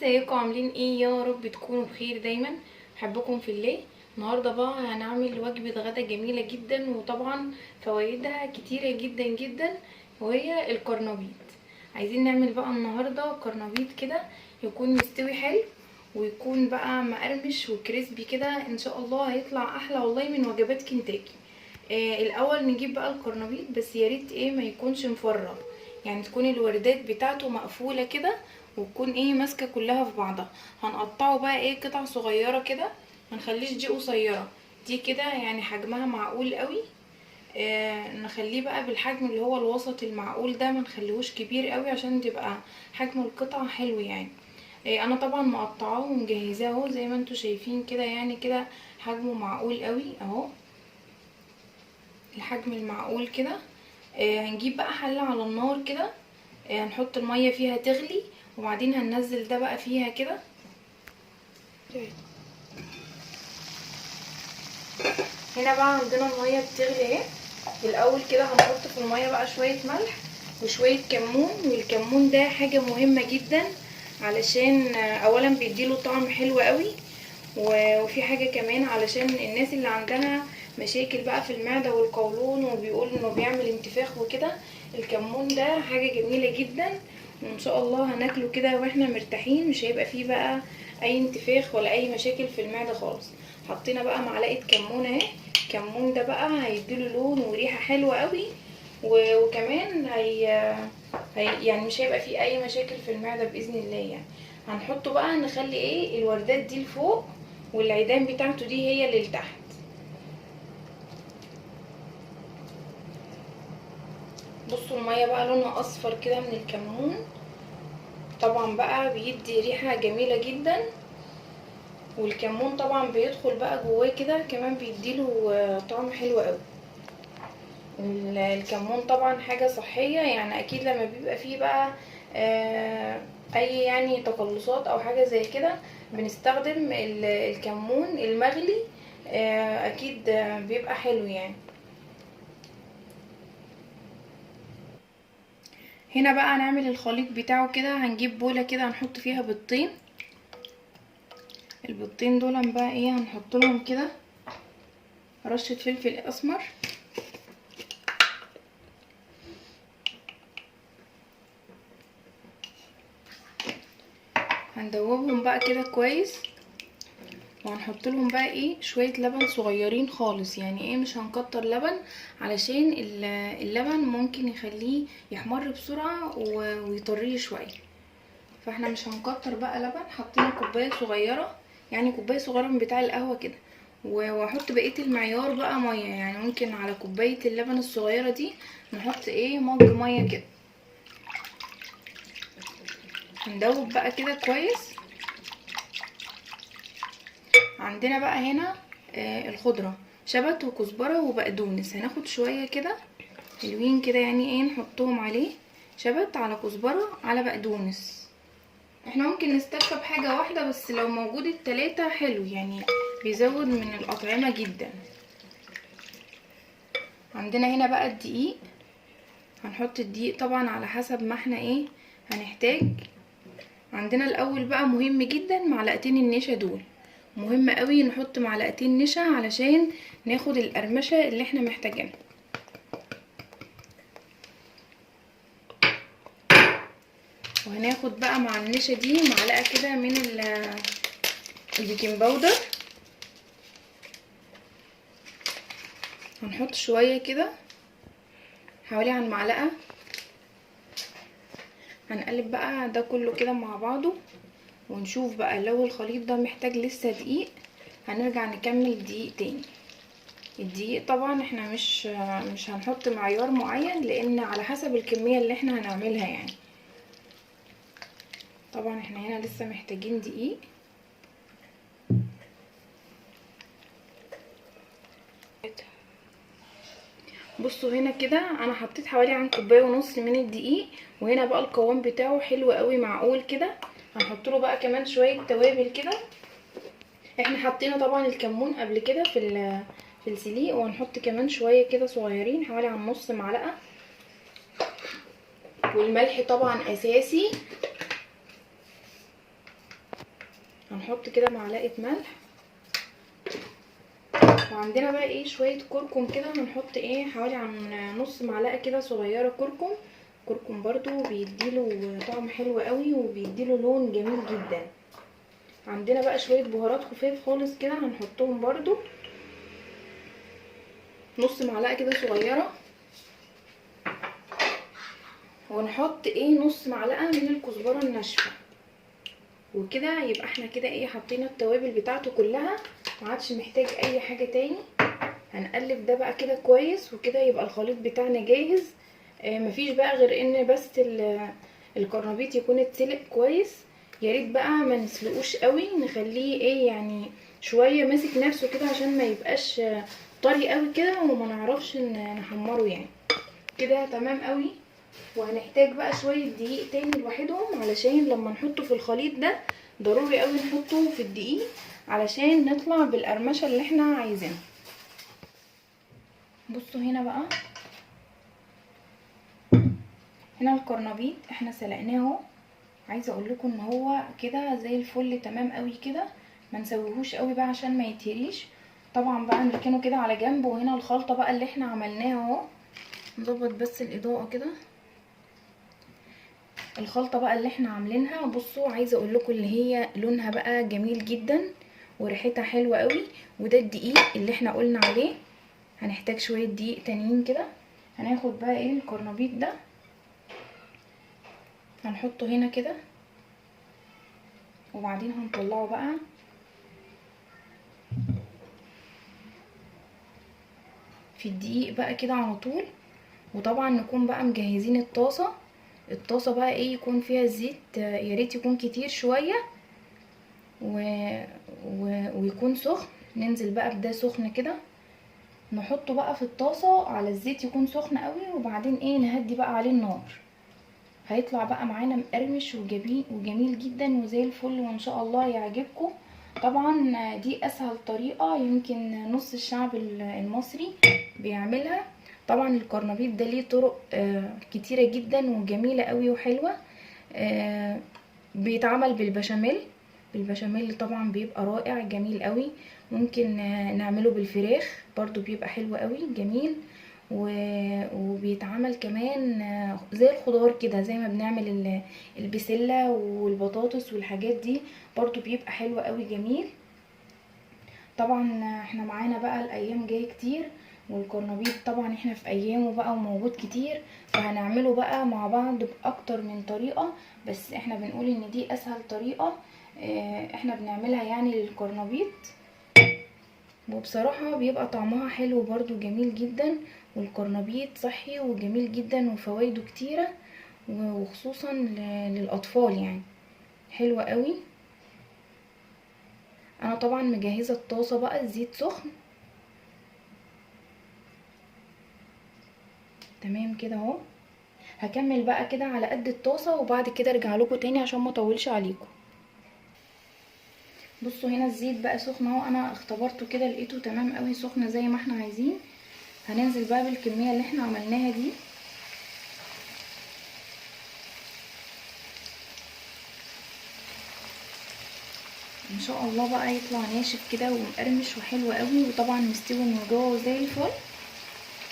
ازيكم عاملين ايه؟ يا رب تكونوا بخير دايما. بحبكم في الله. النهارده بقى هنعمل وجبه غدا جميله جدا، وطبعا فوائدها كتيره جدا جدا، وهي الكرنبيط. عايزين نعمل بقى النهارده كرنبيط كده يكون مستوي حلو، ويكون بقى مقرمش وكريسبي كده ان شاء الله. هيطلع احلى والله من وجبات كنتاكي. الاول نجيب بقى الكرنبيط، بس يا ريت ما يكونش مفرغ، يعني تكون الوردات بتاعته مقفوله كده، وتكون ماسكه كلها في بعضها. هنقطعه بقى قطع صغيره كده، منخليش دي قصيره، دي كده يعني حجمها معقول قوي. نخليه بقى بالحجم اللي هو الوسط المعقول ده، منخليهوش كبير قوي عشان تبقى حجم القطعه حلو يعني. انا طبعا مقطعاه ومجهزاه اهو زي ما انتوا شايفين كده، يعني كده حجمه معقول قوي اهو، الحجم المعقول كده. هنجيب بقى حلة على النار كده، هنحط المية فيها تغلي، وبعدين هننزل ده بقى فيها كده. هنا بقى عندنا المية بتغلي اهي. الاول كده هنحط في المية بقى شوية ملح وشوية كمون، والكمون ده حاجة مهمة جدا علشان اولا بيديله طعم حلو قوي، وفي حاجة كمان علشان الناس اللي عندها مشاكل بقى في المعدة والقولون وبيقول انه بيعمل انتفاخ وكده، الكمون ده حاجة جميلة جدا، وان شاء الله هناكله كده واحنا مرتاحين، مش هيبقى فيه بقى اي انتفاخ ولا اي مشاكل في المعدة خالص. حطينا بقى معلقة كمون اهي. الكمون ده بقى هيديله لون وريحة حلوة قوي، وكمان يعني مش هيبقى فيه اي مشاكل في المعدة باذن الله يعني. هنحطه بقى، نخلي الوردات دي لفوق، والعيدان بتاعته دي هي اللي لتحت. بصوا المية بقى لونها اصفر كده من الكمون، طبعا بقى بيدي ريحة جميلة جدا، والكمون طبعا بيدخل بقى جواه كده كمان بيديله طعم حلو قوي. الكمون طبعا حاجة صحية، يعني اكيد لما بيبقى فيه بقى اي يعني تقلصات او حاجة زي كده بنستخدم الكمون المغلي، اكيد بيبقى حلو يعني. هنا بقى هنعمل الخليط بتاعه كده. هنجيب بولة كده هنحط فيها بيضتين. البيضتين دول بقى هنحط لهم كده رشة فلفل اسمر، هندوبهم بقى كده كويس، وهنحط لهم بقى شويه لبن صغيرين خالص، يعني مش هنكتر لبن علشان اللبن ممكن يخليه يحمر بسرعه ويطريه شويه، فاحنا مش هنكتر بقى لبن. حطينا كوبايه صغيره، يعني كوبايه صغيره من بتاع القهوه كده، وهحط بقيه المعيار بقى ميه، يعني ممكن على كوبايه اللبن الصغيره دي نحط مج ميه كده. هندوب بقى كده كويس. عندنا بقى هنا الخضرة شبت وكزبرة وبقدونس، هناخد شوية كده حلوين كده، يعني نحطهم عليه، شبت على كزبرة على بقدونس. احنا ممكن نستكفى بحاجة واحدة بس، لو موجود التلاتة حلو يعني، بيزود من الأطعمة جدا. عندنا هنا بقى الدقيق، هنحط الدقيق طبعا على حسب ما احنا هنحتاج. عندنا الأول بقى مهم جدا معلقتين النشا دول، مهم قوي نحط معلقتين نشا علشان ناخد القرمشه اللي احنا محتاجينها. وهناخد بقى مع النشا دي معلقه كده من البيكنج باودر، هنحط شويه كده حوالي عن معلقه. هنقلب بقى ده كله كده مع بعضه، ونشوف بقى لو الخليط ده محتاج لسه دقيق هنرجع نكمل دقيق تاني. الدقيق طبعا احنا مش هنحط معيار معين، لان على حسب الكميه اللي احنا هنعملها يعني. طبعا احنا هنا لسه محتاجين دقيق. بصوا هنا كده انا حطيت حوالي عن كوبايه ونص من الدقيق، وهنا بقى القوام بتاعه حلو قوي معقول كده. هنحط له بقى كمان شويه توابل كده. احنا حطينا طبعا الكمون قبل كده في السليق، وهنحط كمان شويه كده صغيرين حوالي عن نص معلقه. والملح طبعا اساسي. هنحط كده معلقه ملح، وعندنا بقى ايه شويه كركم كده، هنحط ايه حوالي عن نص معلقه كده صغيره كركم. كركم برضو بيديله طعم حلو قوي وبيديله لون جميل جدا. عندنا بقى شويه بهارات خفيف خالص كده هنحطهم برضو، نص معلقه كده صغيره. ونحط ايه نص معلقه من الكزبره الناشفه. وكده يبقى احنا كده ايه حطينا التوابل بتاعته كلها، معادش محتاج اي حاجه تاني. هنقلب ده بقى كده كويس، وكده يبقى الخليط بتاعنا جاهز. مفيش بقى غير ان بس الكرنبيط يكون اتسلق كويس. يا ريت بقى ما نسلقوش قوي، نخليه ايه يعني شويه ماسك نفسه كده عشان ما يبقاش طري قوي كده وما نعرفش نحمره يعني. كده تمام قوي. وهنحتاج بقى شويه دقيق تاني لوحدهم، علشان لما نحطه في الخليط ده ضروري قوي نحطه في الدقيق علشان نطلع بالقرمشه اللي احنا عايزينها. بصوا هنا بقى، هنا الكرنبيط احنا سلقناه اهو. عايزه اقول لكم ان هو كده زي الفل تمام قوي كده، ما نسويهوش قوي بقى عشان ما يتهريش. طبعا بقى نركنه كده على جنب. وهنا الخلطه بقى اللي احنا عملناها اهو، نظبط بس الاضاءه كده. الخلطه بقى اللي احنا عاملينها بصوا، عايزه اقول لكم اللي هي لونها بقى جميل جدا وريحتها حلوه قوي. وده الدقيق اللي احنا قلنا عليه. هنحتاج شويه دقيق تانيين كده. هناخد بقى ايه الكرنبيط ده هنحطه هنا كده، وبعدين هنطلعه بقى في الدقيق بقى كده على طول. وطبعا نكون بقى مجهزين الطاسه بقى ايه يكون فيها زيت، يا ريت يكون كتير شويه ويكون سخن. ننزل بقى بده سخن كده، نحطه بقى في الطاسه على الزيت يكون سخن قوي، وبعدين ايه نهدي بقى عليه النار. هيطلع بقى معانا مقرمش وجميل جدا وزي الفل، وان شاء الله يعجبكم. طبعا دي اسهل طريقه يمكن نص الشعب المصري بيعملها. طبعا الكرنبيط ده ليه طرق كتيره جدا وجميله قوي وحلوه. بيتعمل بالبشاميل طبعا بيبقى رائع جميل قوي. ممكن نعمله بالفراخ برضو بيبقى حلو قوي جميل. وبيتعمل كمان زي الخضار كده، زي ما بنعمل البسلة والبطاطس والحاجات دي برضو بيبقى حلو قوي جميل. طبعا احنا معانا بقى الايام جايه كتير، والكرنبيط طبعا احنا في ايامه بقى وموجود كتير، فهنعمله بقى مع بعض باكتر من طريقه. بس احنا بنقول ان دي اسهل طريقه احنا بنعملها يعني للكرنبيط. وبصراحة بيبقى طعمها حلو برضو جميل جدا. والكرنبيط صحي وجميل جدا وفوائده كتيرة، وخصوصا للأطفال يعني حلوة قوي. انا طبعا مجهزة الطاسة بقى الزيت سخن تمام كده اهو. هكمل بقى كده على قد الطاسة، وبعد كده ارجع لكم تاني عشان ما اطولش عليكم. بصوا هنا الزيت بقى سخن اهو، انا اختبرته كده لقيته تمام قوي سخن زي ما احنا عايزين. هننزل بقى بالكمية اللي احنا عملناها دي. ان شاء الله بقى يطلع ناشف كده ومقرمش وحلو قوي، وطبعا مستوي من جوه زي الفل،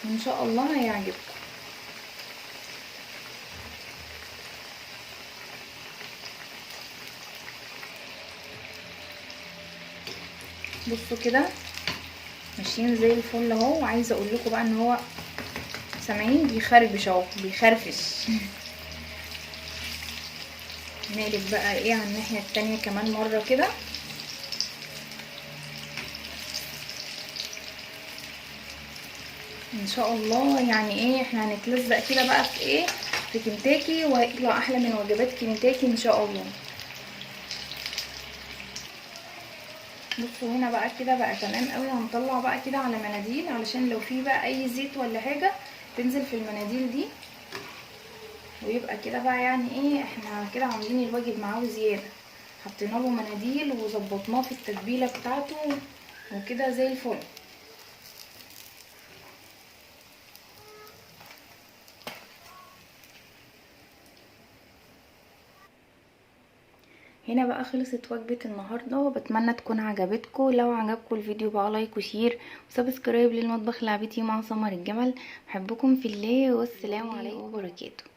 وان شاء الله هيعجبكم. بصوا كده ماشيين زي الفل اهو. وعايزه اقول لكم بقى ان هو سامعين بيخربش اهو بيخرفش. نقلب بقى ايه على الناحيه التانية كمان مره كده. ان شاء الله يعني ايه احنا هنتلزق كده بقى في ايه في كنتاكي، وهيطلع احلى من وجبات كنتاكي ان شاء الله. بصوا هنا بقى كده بقى تمام قوي. هنطلع بقى كده على مناديل علشان لو في بقى اي زيت ولا حاجه تنزل في المناديل دي. ويبقى كده بقى يعني ايه احنا كده عاملين الواجب معاه زياده. حطينا له مناديل وظبطناه في التتبيله بتاعته وكده زي الفل. هنا بقى خلصت وجبة النهاردة، بتمنى تكون عجبتكم. لو عجبكم الفيديو بقى لايك وشير وسبسكرايب للمطبخ لعبتي مع سمر الجمل. بحبكم في الله والسلام عليكم وبركاته.